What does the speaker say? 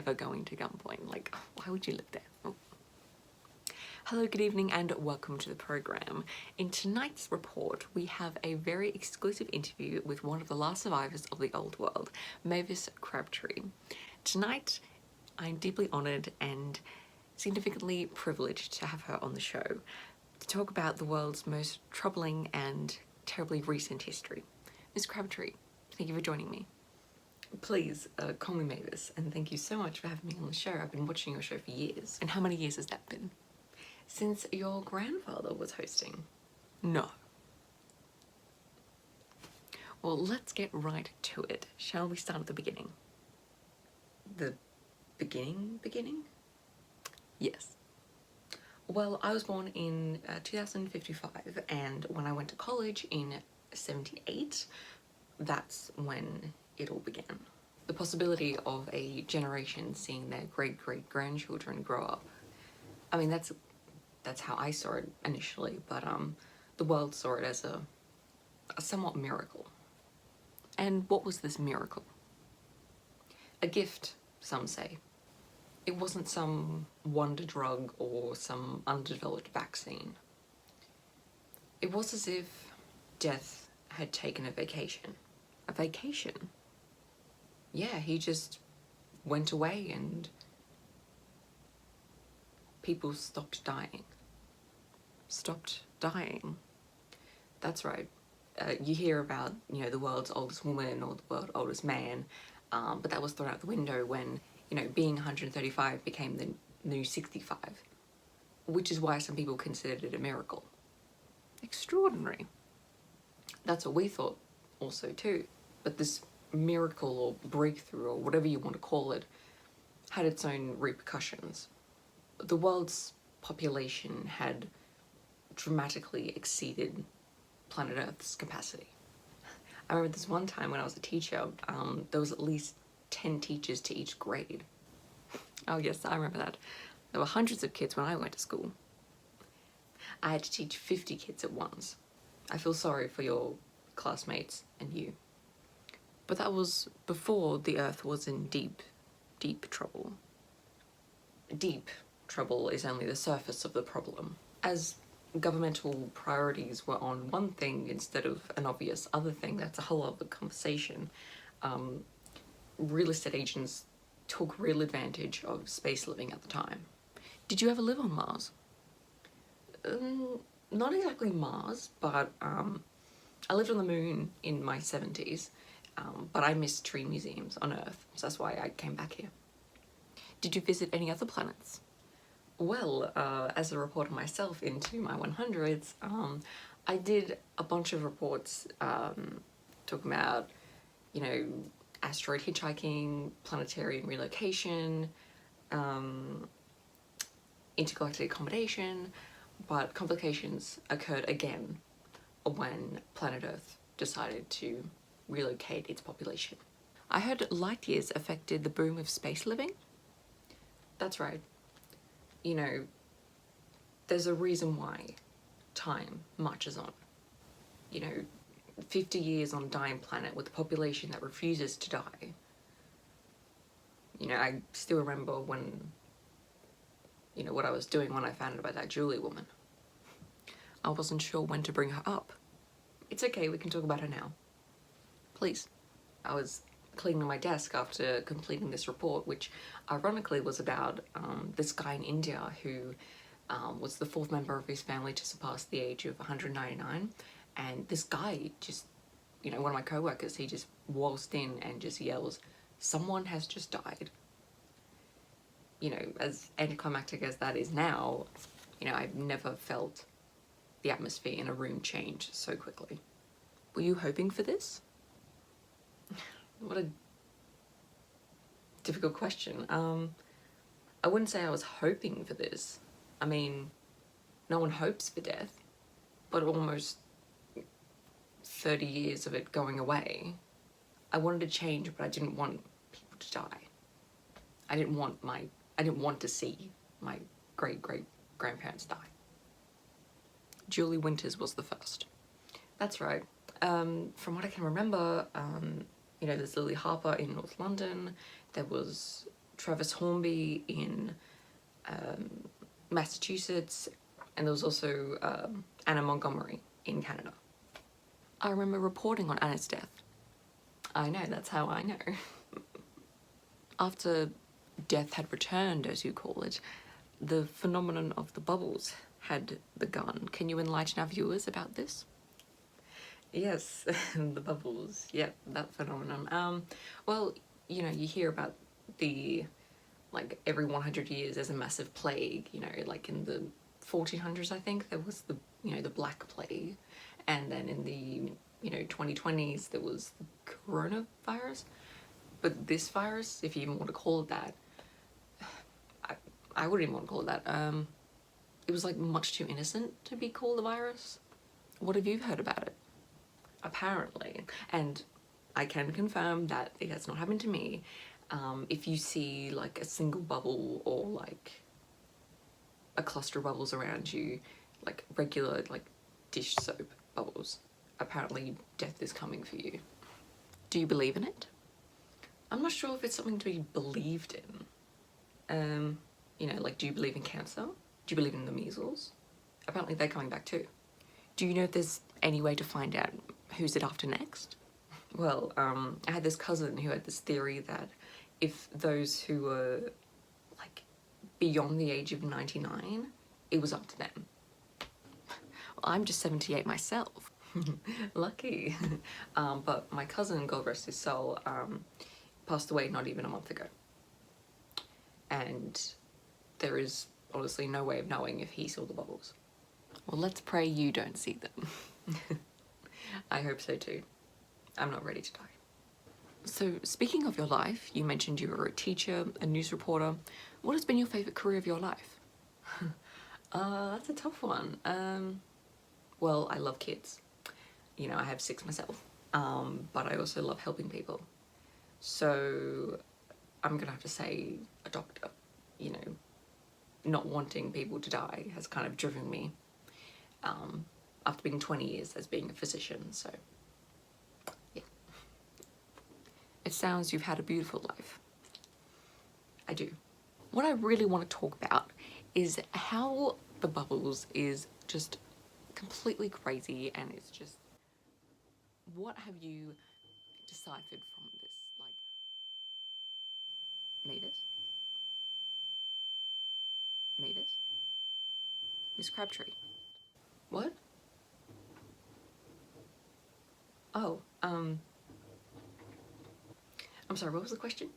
never going to gunpoint. Like, why would you live there? Oh. Hello, good evening, and welcome to the program. In tonight's report, we have a very exclusive interview with one of the last survivors of the old world, Mavis Crabtree. Tonight, I'm deeply honoured and significantly privileged to have her on the show to talk about the world's most troubling and terribly recent history. Ms. Crabtree, thank you for joining me. Please call me Mavis, and thank you so much for having me on the show. I've been watching your show for years. And how many years has that been? Since your grandfather was hosting? No. Well, let's get right to it. Shall we start at the beginning? The beginning? Yes. Well, I was born in 2055, and when I went to college in 78, that's when it all began. The possibility of a generation seeing their great-great-grandchildren grow up. I mean, that's how I saw it initially, but the world saw it as a somewhat miracle. And what was this miracle? A gift, some say. It wasn't some wonder drug or some underdeveloped vaccine. It was as if death had taken a vacation. A vacation? Yeah, he just went away and people stopped dying. Stopped dying? That's right. You hear about, you know, the world's oldest woman or the world's oldest man, but that was thrown out the window when, you know, being 135 became the new 65, which is why some people considered it a miracle. Extraordinary. That's what we thought also too. But this miracle or breakthrough or whatever you want to call it had its own repercussions. The world's population had dramatically exceeded planet Earth's capacity. I remember this one time when I was a teacher, there was at least 10 teachers to each grade. Oh yes, I remember that. There were hundreds of kids when I went to school. I had to teach 50 kids at once. I feel sorry for your classmates and you. But that was before the Earth was in deep, deep trouble. Deep trouble is only the surface of the problem. As governmental priorities were on one thing instead of an obvious other thing, that's a whole other conversation. Real estate agents took real advantage of space living at the time. Did you ever live on Mars? Not exactly Mars, but I lived on the moon in my 70s, but I missed tree museums on Earth, so that's why I came back here. Did you visit any other planets? Well, as a reporter myself into my 100s, I did a bunch of reports talking about, you know, asteroid hitchhiking, planetarium relocation, intergalactic accommodation, but complications occurred again when planet Earth decided to relocate its population. I heard light years affected the boom of space living? That's right. You know, there's a reason why time marches on. You know, 50 years on a dying planet with a population that refuses to die. You know, I still remember when, you know, what I was doing when I found out about that Julie woman. I wasn't sure when to bring her up. It's okay, we can talk about her now. Please. I was cleaning my desk after completing this report, which ironically was about this guy in India who was the fourth member of his family to surpass the age of 199. And this guy just, you know, one of my co-workers, he just waltzed in and just yells, "Someone has just died." You know, as anticlimactic as that is now, you know, I've never felt the atmosphere in a room change so quickly. Were you hoping for this? What a difficult question. I wouldn't say I was hoping for this. I mean, no one hopes for death, but almost 30 years of it going away. I wanted to change, but I didn't want people to die. I didn't want to see my great-great-grandparents die. Julie Winters was the first. That's right. From what I can remember, you know, there's Lily Harper in North London, there was Travis Hornby in Massachusetts, and there was also Anna Montgomery in Canada. I remember reporting on Anna's death. I know, that's how I know. After death had returned, as you call it, the phenomenon of the bubbles had begun. Can you enlighten our viewers about this? Yes, the bubbles. Yep, that phenomenon. Well, you know, you hear about the, like, every 100 years there's a massive plague, you know, like in the 1400s, I think, there was the, you know, the Black Plague. And then in the, you know, 2020s, there was the coronavirus. But this virus, if you even want to call it that, I wouldn't even want to call it that. It was like much too innocent to be called a virus. What have you heard about it? Apparently, and I can confirm that it has not happened to me. If you see like a single bubble or like a cluster of bubbles around you, like regular like dish soap bubbles, apparently death is coming for you. Do you believe in it? I'm not sure if it's something to be believed in. You know, like, do you believe in cancer? Do you believe in the measles? Apparently they're coming back too. Do you know if there's any way to find out who's it after next? Well, I had this cousin who had this theory that if those who were like beyond the age of 99, it was up to them. Well, I'm just 78 myself. Lucky. But my cousin, God rest his soul, passed away not even a month ago. And there is honestly no way of knowing if he saw the bubbles. Well, let's pray you don't see them. I hope so too. I'm not ready to die. So, speaking of your life, you mentioned you were a teacher, a news reporter. What has been your favourite career of your life? That's a tough one. Well, I love kids. You know, I have 6 myself. But I also love helping people. So, I'm gonna have to say a doctor. You know, not wanting people to die has kind of driven me. After being 20 years as being a physician, so yeah. It sounds you've had a beautiful life. I do. What I really want to talk about is how the bubbles is just completely crazy, and it's just, what have you deciphered from this? Like, meters? Meters? Miss Crabtree? What? Oh, I'm sorry, what was the question?